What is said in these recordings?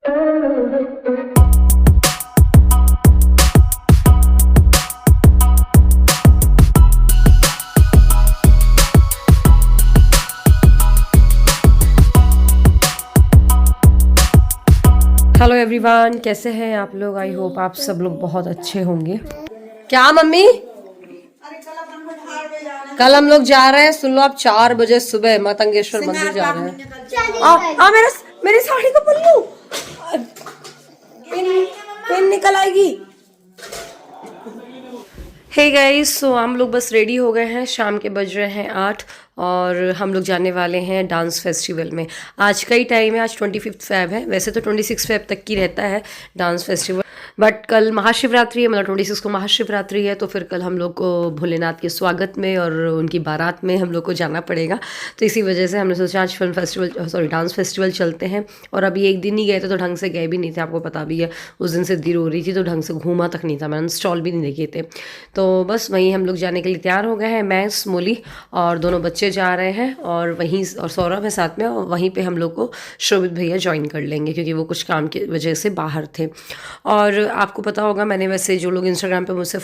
Hello everyone, कैसे हैं आप लोग। आई होप आप सब लोग बहुत अच्छे होंगे। क्या मम्मी? कल हम लोग जा रहे हैं, सुन लो आप, 4 बजे सुबह मतंगेश्वर मंदिर जा रहे हैं। मेरी साड़ी का पल्लू पिन निकल आएगी। हे गाइस, सो हम लोग बस रेडी हो गए हैं। शाम के बज रहे हैं 8 और हम लोग जाने वाले हैं डांस फेस्टिवल में। आज का ही टाइम है, आज 25 फेब है। वैसे तो 26 फेब तक की रहता है डांस फेस्टिवल, बट कल महाशिवरात्रि है, मतलब 26 को महाशिवरात्रि है। तो फिर कल हम लोग को भोलेनाथ के स्वागत में और उनकी बारात में हम लोग को जाना पड़ेगा। तो इसी वजह से हमने सोचा आज film festival, sorry dance festival चलते हैं। और अभी एक दिन ही गए थे तो ढंग से गए भी नहीं थे, आपको पता भी है। उस दिन से देर हो रही थी तो ढंग से घूमा तक नहीं था, मैंने स्टॉल भी नहीं देखे थे। तो बस वहीं हम लोग जाने के लिए तैयार हो गए हैं। मैं, स्मोली और दोनों बच्चे जा रहे हैं और वहीं, और सौरभ है साथ में। और वहीं पे हम लोग को शोभित भैया ज्वाइन कर लेंगे क्योंकि वो कुछ काम की वजह से बाहर थे। और आपको पता होगा, मैंने वैसे जो लोग इंस्टाग्राम पे मुझे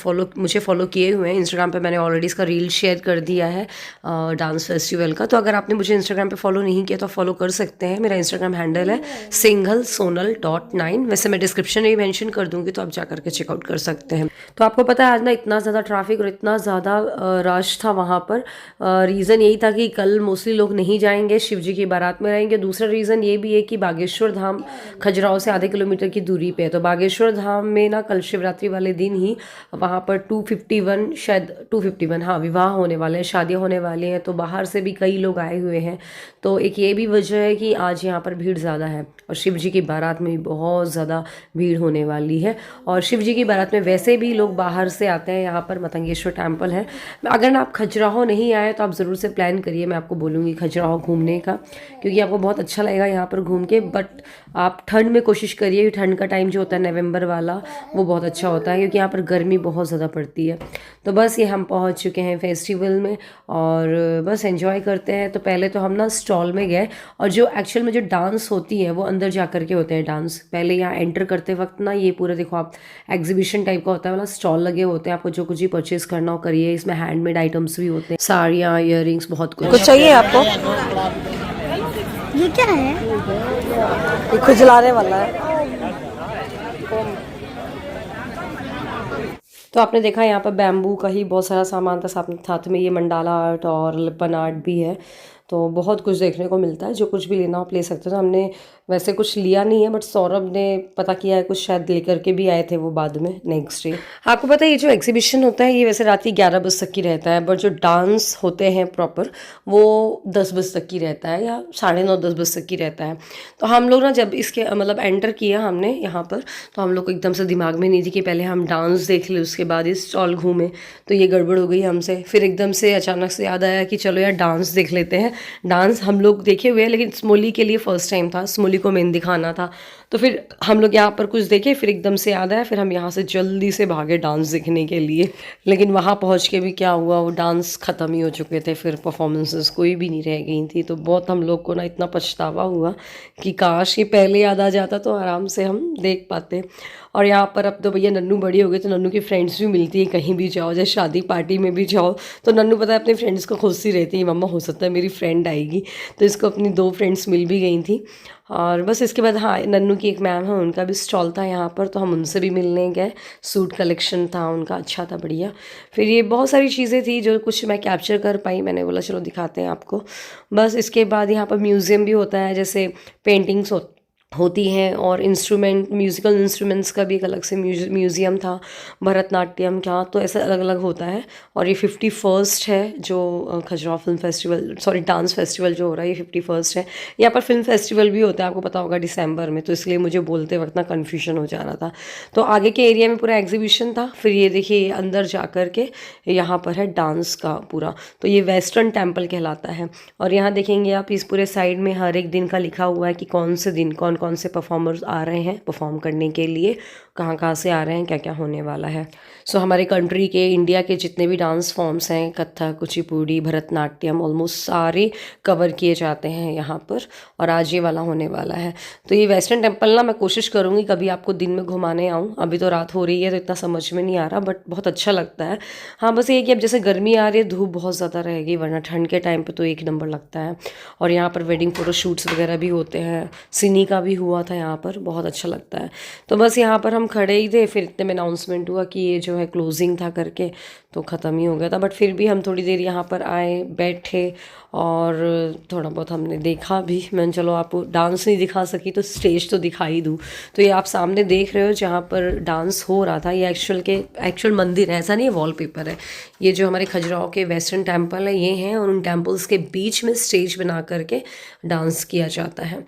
फॉलो किए हुए हैं, इंस्टाग्राम पे मैंने ऑलरेडी इसका रील शेयर कर दिया है डांस फेस्टिवल का। तो अगर आपने मुझे इंस्टाग्राम पे फॉलो नहीं किया तो फॉलो कर सकते हैं। मेरा इंस्टाग्राम हैंडल है singlesonal.9। वैसे मैं डिस्क्रिप्शन में भी मेंशन कर दूंगी, तो आप जा करके चेकआउट कर सकते हैं। तो आपको पता है आज ना इतना ज़्यादा ट्रैफिक और इतना ज़्यादा रश था वहाँ पर। रीज़न यही था कि कल मोस्टली लोग नहीं जाएंगे, शिव जी की बारात में रहेंगे। दूसरा रीज़न ये भी है कि बागेश्वर धाम खजुराहो से आधे किलोमीटर की दूरी पे है। तो बागेश्वर धाम में ना कल शिवरात्रि वाले दिन ही वहाँ पर 251, शायद 251, हाँ, विवाह होने वाले हैं, शादियाँ होने वाली हैं। तो बाहर से भी कई लोग आए हुए हैं। तो एक ये भी वजह है कि आज यहाँ पर भीड़ ज़्यादा है। और शिव जी की बारात में भी बहुत ज़्यादा भीड़ होने वाली है। और शिव जी की बारात में वैसे भी लोग बाहर से आते हैं। यहाँ पर मतंगेश्वर टेम्पल है। अगर आप खजुराहो नहीं आए तो आप ज़रूर से प्लान करिए, मैं आपको बोलूँगी खजुराहो घूमने का, क्योंकि आपको बहुत अच्छा लगेगा यहाँ पर घूम के। बट आप ठंड में कोशिश करिए, ठंड का टाइम जो होता है नवंबर वाला, वो बहुत अच्छा होता है क्योंकि यहाँ पर गर्मी बहुत ज़्यादा पड़ती है। तो बस ये हम पहुँच चुके हैं फेस्टिवल में और बस एंजॉय करते हैं। तो पहले तो हम ना स्टॉल में गए, और जो एक्चुअल में जो डांस होती है वो अंदर जा कर के होते हैं डांस। पहले यहाँ एंटर करते वक्त ना ये पूरा देखो आप, एग्जीबिशन टाइप का होता है, मतलब स्टॉल लगे होते हैं। आपको जो कुछ भी परचेज करना हो करिए। इसमें हैंडमेड आइटम्स भी होते हैं, साड़ियाँ, ईयररिंग्स, बहुत कुछ चाहिए आपको। ये क्या है? ये खुजलाने वाला है। तो आपने देखा यहाँ पर बैम्बू का ही बहुत सारा सामान था, साथ में ये मंडाला आर्ट और लिपन आर्ट भी है। तो बहुत कुछ देखने को मिलता है, जो कुछ भी लेना हो आप ले सकते हो। तो हमने वैसे कुछ लिया नहीं है, बट सौरभ ने पता किया है कुछ, शायद लेकर के भी आए थे वो बाद में नेक्स्ट डे। आपको पता है ये जो एग्जीबिशन होता है ये वैसे रात की 11 बजे तक की रहता है, बट जो डांस होते हैं प्रॉपर वो 10 बजे तक की रहता है, या 9:30 10 बजे तक की रहता है। तो हम लोग ना जब इसके मतलब एंटर किया हमने यहाँ पर, तो हम लोग को एकदम से दिमाग में नहीं थी कि पहले हम डांस देख ले, उसके बाद ही स्टॉल घूमे। तो ये गड़बड़ हो गई हमसे। फिर एकदम से अचानक से याद आया कि चलो यार डांस देख लेते हैं। डांस हम लोग देखे हुए हैं, लेकिन स्मोली के लिए फ़र्स्ट टाइम था, स्मोली को मेन दिखाना था। तो फिर हम लोग यहाँ पर कुछ देखे, फिर एकदम से याद आया, फिर हम यहाँ से जल्दी से भागे डांस देखने के लिए। लेकिन वहाँ पहुँच के भी क्या हुआ, वो डांस ख़त्म ही हो चुके थे, फिर परफॉर्मेंसेस कोई भी नहीं रह गई थी। तो बहुत हम लोग को ना इतना पछतावा हुआ कि काश ये पहले याद आ जाता तो आराम से हम देख पाते। और यहाँ पर अब तो भैया नन्नू बड़ी हो गई, तो नन्नू की फ्रेंड्स भी मिलती है, कहीं भी जाओ, जैसे शादी पार्टी में भी जाओ तो नन्नू पता है अपने फ्रेंड्स को खुशी रहती है, मम्मा हो सकता है मेरी फ्रेंड आएगी। तो इसको अपनी 2 फ्रेंड्स मिल भी गई थी। और बस इसके बाद हाँ, नन्नू की एक मैम है, उनका भी स्टॉल था यहाँ पर, तो हम उनसे भी मिलने गए। सूट कलेक्शन था उनका, अच्छा था, बढ़िया। फिर ये बहुत सारी चीज़ें थी जो कुछ मैं कैप्चर कर पाई, मैंने बोला चलो दिखाते हैं आपको। बस इसके बाद यहाँ पर म्यूज़ियम भी होता है, जैसे पेंटिंग्स होती हैं, और इंस्ट्रूमेंट, म्यूज़िकल इंस्ट्रूमेंट्स का भी एक अलग से म्यूज़ियम था, भरतनाट्यम का, तो ऐसा अलग अलग होता है। और ये 51st है जो Khajuraho film festival, sorry dance festival जो हो रहा है, ये 51st है। यहाँ पर फिल्म फेस्टिवल भी होता है, आपको पता होगा, दिसंबर में, तो इसलिए मुझे बोलते वक्त ना कन्फ्यूजन हो जा रहा था। तो आगे के एरिया में पूरा एग्जीबिशन था। फिर ये देखिए अंदर जा कर के यहाँ पर है डांस का पूरा, तो ये वेस्टर्न टेम्पल कहलाता है। और यहाँ देखेंगे आप, इस पूरे साइड में हर एक दिन का लिखा हुआ है कि कौन से दिन कौन कौन से परफॉर्मर्स आ रहे हैं परफॉर्म करने के लिए, कहाँ कहाँ से आ रहे हैं, क्या क्या होने वाला है। सो हमारे कंट्री के, इंडिया के जितने भी डांस फॉर्म्स हैं, कथक, कुचिपुड़ी, भरतनाट्यम, ऑलमोस्ट सारे कवर किए जाते हैं यहाँ पर। और आज ये वाला होने वाला है। तो ये वेस्टर्न टेम्पल ना मैं कोशिश करूँगी कभी आपको दिन में घुमाने आऊँ। अभी तो रात हो रही है तो इतना समझ में नहीं आ रहा, बट बहुत अच्छा लगता है। हाँ बस ये कि अब जैसे गर्मी आ रही है, धूप बहुत ज़्यादा रहेगी, वरना ठंड के टाइम पे तो एक नंबर लगता है। और यहाँ पर वेडिंग फ़ोटो शूट्स वगैरह भी होते हैं, सिनी का भी हुआ था यहाँ पर, बहुत अच्छा लगता है। तो बस यहाँ पर हम खड़े ही थे, फिर इतने में अनाउंसमेंट हुआ कि ये जो है क्लोजिंग था करके, तो ख़त्म ही हो गया था। बट फिर भी हम थोड़ी देर यहाँ पर आए, बैठे और थोड़ा बहुत हमने देखा भी। मैंने चलो आपको डांस नहीं दिखा सकी तो स्टेज तो दिखा ही दूँ। तो ये आप सामने देख रहे हो जहाँ पर डांस हो रहा था, ये एक्चुअल मंदिर है, ऐसा नहीं है वॉलपेपर है। ये जो हमारे खजुराहो के वेस्टर्न टेम्पल है ये हैं, और उन टेम्पल्स के बीच में स्टेज बना करके डांस किया जाता है।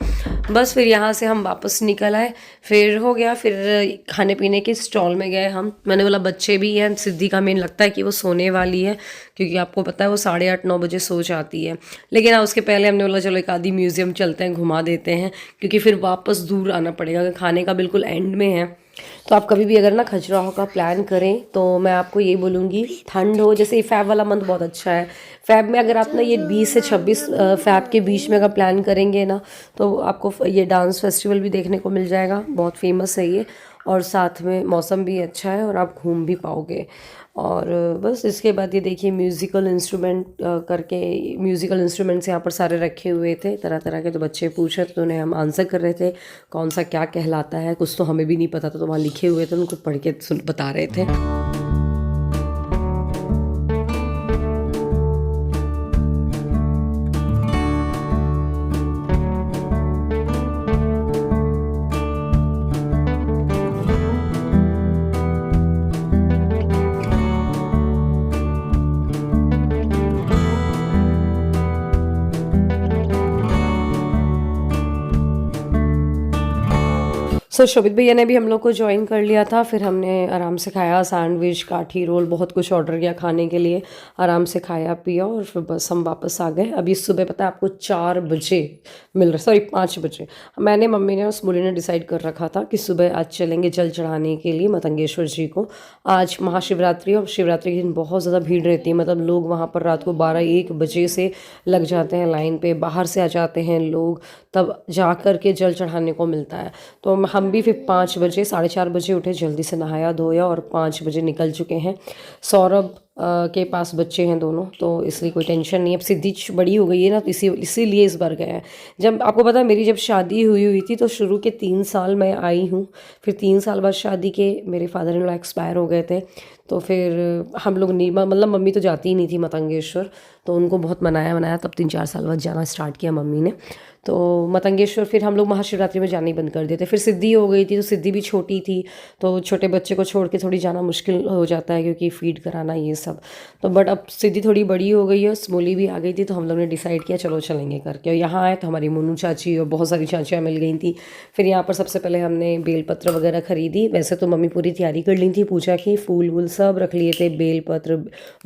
बस फिर यहाँ से हम वापस निकल आए, फिर हो गया, फिर खाने पीने के स्टॉल में गए हम। मैंने बोला बच्चे भी हैं, सिद्धि का मेन लगता है कि वो सोने वाली है, क्योंकि आपको पता है वो 8:30-9 बजे सो जाती है। लेकिन हाँ उसके पहले हमने बोला चलो एक आधी म्यूज़ियम चलते हैं, घुमा देते हैं, क्योंकि फिर वापस दूर आना पड़ेगा, खाने का बिल्कुल एंड में है। तो आप कभी भी अगर ना खजुराहो का प्लान करें तो मैं आपको ये बोलूँगी, ठंड हो, जैसे फ़ैब वाला मंथ बहुत अच्छा है। फ़ैब में अगर आप ना ये 20 से 26 फ़ैब के बीच में अगर प्लान करेंगे ना, तो आपको ये डांस फेस्टिवल भी देखने को मिल जाएगा, बहुत फेमस है ये, और साथ में मौसम भी अच्छा है और आप घूम भी पाओगे। और बस इसके बाद ये देखिए म्यूज़िकल इंस्ट्रूमेंट्स यहाँ पर सारे रखे हुए थे तरह तरह के। तो बच्चे पूछ रहे थे तो उन्हें हम आंसर कर रहे थे कौन सा क्या कहलाता है। कुछ तो हमें भी नहीं पता था, तो वहाँ लिखे हुए थे, उनको पढ़ के बता रहे थे। सो शोभित भैया ने भी हम लोग को ज्वाइन कर लिया था। फिर हमने आराम से खाया, सैंडविच, काठी रोल, बहुत कुछ ऑर्डर किया खाने के लिए, आराम से खाया पिया और फिर बस हम वापस आ गए। अभी सुबह पता है आपको 4 बजे मिल रहा, सॉरी 5 बजे। मैंने, मम्मी ने और स्मूली ने डिसाइड कर रखा था कि सुबह आज चलेंगे जल चढ़ाने के लिए मतंगेश्वर जी को। आज महाशिवरात्रि, और शिवरात्रि के दिन बहुत ज़्यादा भीड़ रहती है, मतलब लोग वहाँ पर रात को 12-1 बजे से लग जाते हैं लाइन पे, बाहर से आ जाते हैं लोग, तब जा कर के जल चढ़ाने को मिलता है। तो हम भी फिर 5 बजे, 4:30 बजे उठे, जल्दी से नहाया धोया और 5 बजे निकल चुके हैं। सौरभ के पास बच्चे हैं दोनों, तो इसलिए कोई टेंशन नहीं है। अब सिद्धि बड़ी हो गई है ना, तो इसीलिए इस बार गए हैं। जब आपको पता है मेरी जब शादी हुई थी तो शुरू के 3 साल मैं आई हूँ, फिर 3 साल बाद शादी के मेरे फादर इन लॉ एक्सपायर हो गए थे। तो फिर हम लोग नहीं, मतलब मम्मी तो जाती ही नहीं थी मतंगेश्वर, तो उनको बहुत मनाया, तब 3-4 साल बाद जाना स्टार्ट किया मम्मी ने। तो मतंगेश्वर फिर हम लोग महाशिवरात्रि में जाना ही बंद कर देते। फिर सिद्धि हो गई थी, तो सिद्धि भी छोटी थी, तो छोटे बच्चे को छोड़ के थोड़ी जाना मुश्किल हो जाता है, क्योंकि फीड कराना ये सब। तो बट अब सिद्धि थोड़ी बड़ी हो गई है, स्मोली भी आ गई थी, तो हम लोग ने डिसाइड किया चलो चलेंगे करके। और यहाँ आए तो हमारी मोनू चाची और बहुत सारी चाचियाँ मिल गई थी। फिर यहाँ पर सबसे पहले हमने बेलपत्र वगैरह खरीदी। वैसे तो मम्मी पूरी तैयारी कर ली थी पूजा की, फूल वूल सब रख लिए थे, बेलपत्र,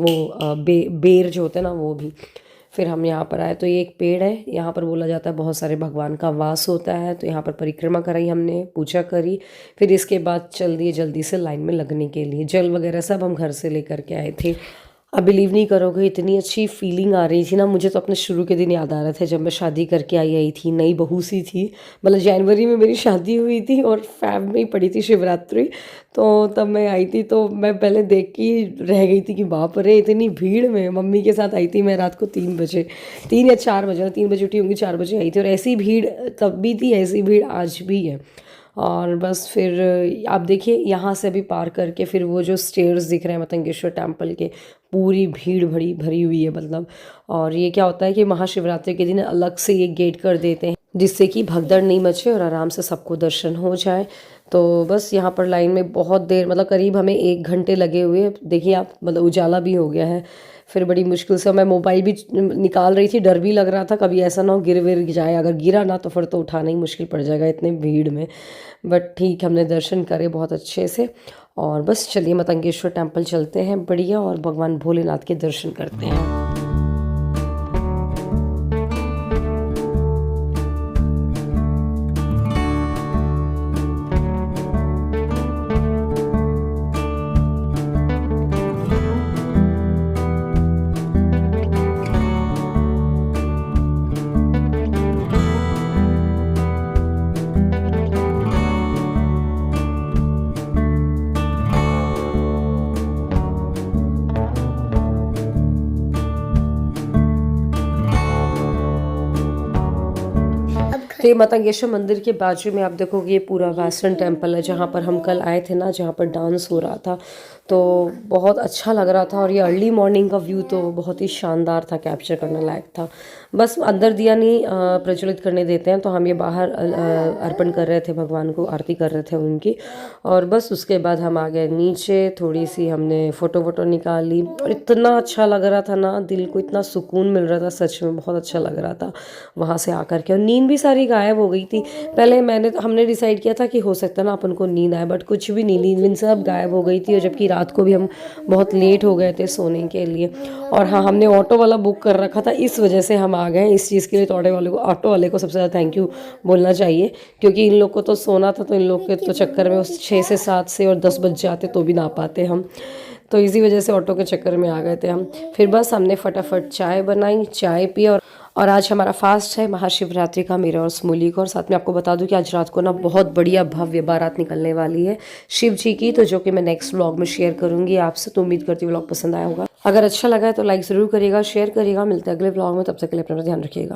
वो बेर जो होते हैं ना वो भी। फिर हम यहाँ पर आए तो ये एक पेड़ है, यहाँ पर बोला जाता है बहुत सारे भगवान का वास होता है, तो यहाँ पर परिक्रमा कराई हमने, पूजा करी। फिर इसके बाद चल दिए जल्दी से लाइन में लगने के लिए। जल वगैरह सब हम घर से लेकर के आए थे। अब बिलीव नहीं करोगे, इतनी अच्छी फीलिंग आ रही थी ना मुझे, तो अपने शुरू के दिन याद आ रहे थे जब मैं शादी करके आई थी, नई बहू सी थी। मतलब जनवरी में मेरी शादी हुई थी और फ़ैब में ही पड़ी थी शिवरात्रि, तो तब मैं आई थी। तो मैं पहले देख के रह गई थी कि बाप रे इतनी भीड़ में। मम्मी के साथ आई थी मैं रात को 3 बजे, 3 या 4 बजे, 3 बजे उठी होंगी, 4 बजे आई थी। और ऐसी भीड़ तब भी थी, ऐसी भीड़ आज भी है। और बस फिर आप देखिए यहाँ से अभी पार करके फिर वो जो स्टेयर्स दिख रहे हैं मतंगेश्वर टेम्पल के, पूरी भीड़ भरी हुई है मतलब। और ये क्या होता है कि महाशिवरात्रि के दिन अलग से ये गेट कर देते हैं, जिससे कि भगदड़ नहीं मचे और आराम से सबको दर्शन हो जाए। तो बस यहाँ पर लाइन में बहुत देर, मतलब करीब हमें 1 घंटे लगे हुए। देखिए आप, मतलब उजाला भी हो गया है। फिर बड़ी मुश्किल से मैं मोबाइल भी निकाल रही थी, डर भी लग रहा था कभी ऐसा ना हो गिर विर जाए, अगर गिरा ना तो फिर तो उठाना ही मुश्किल पड़ जाएगा इतने भीड़ में। बट ठीक, हमने दर्शन करे बहुत अच्छे से। और बस चलिए मतंगेश्वर टेम्पल चलते हैं बढ़िया, और भगवान भोलेनाथ के दर्शन करते हैं। तो ये मतंगेश्वर मंदिर के बाजू में आप देखोगे ये पूरा वेस्टर्न टेम्पल है जहाँ पर हम कल आए थे ना, जहाँ पर डांस हो रहा था, तो बहुत अच्छा लग रहा था। और ये अर्ली मॉर्निंग का व्यू तो बहुत ही शानदार था, कैप्चर करने लायक था। बस अंदर दिया नहीं प्रज्वलित करने देते हैं, तो हम ये बाहर अर्पण कर रहे थे भगवान को, आरती कर रहे थे उनकी। और बस उसके बाद हम आ गए नीचे, थोड़ी सी हमने फ़ोटो वोटो निकाली और इतना अच्छा लग रहा था ना, दिल को इतना सुकून मिल रहा था, सच में बहुत अच्छा लग रहा था वहाँ से आकर के। और नींद भी सारी गायब हो गई थी। पहले हमने डिसाइड किया था कि हो सकता है ना अपन को नींद आए, बट कुछ भी नहीं, नींद सब गायब हो गई थी। और जबकि रात को भी हम बहुत लेट हो गए थे सोने के लिए। और हाँ, हमने ऑटो वाला बुक कर रखा था, इस वजह से हम आ गए। इस चीज़ के लिए तो ऑटो वाले को सबसे ज़्यादा थैंक यू बोलना चाहिए, क्योंकि इन लोग को तो सोना था, तो इन लोग के तो चक्कर में उस 6 से 7 से और 10 बज जाते तो भी ना पाते हम, तो इसी वजह से ऑटो के चक्कर में आ गए थे हम। फिर बस हमने फटाफट चाय बनाई, चाय पी। और आज हमारा फास्ट है महाशिवरात्रि का, मेरा और स्मूली का। और साथ में आपको बता दूं कि आज रात को ना बहुत बढ़िया भव्य बारात निकलने वाली है शिव जी की, तो जो कि मैं नेक्स्ट व्लॉग में शेयर करूंगी आपसे। तो उम्मीद करती हूँ व्लॉग पसंद आया होगा। अगर अच्छा लगा है तो लाइक ज़रूर करिएगा, शेयर करिएगा। मिलते हैं अगले व्लॉग में, तब तक के लिए अपना ध्यान रखिएगा।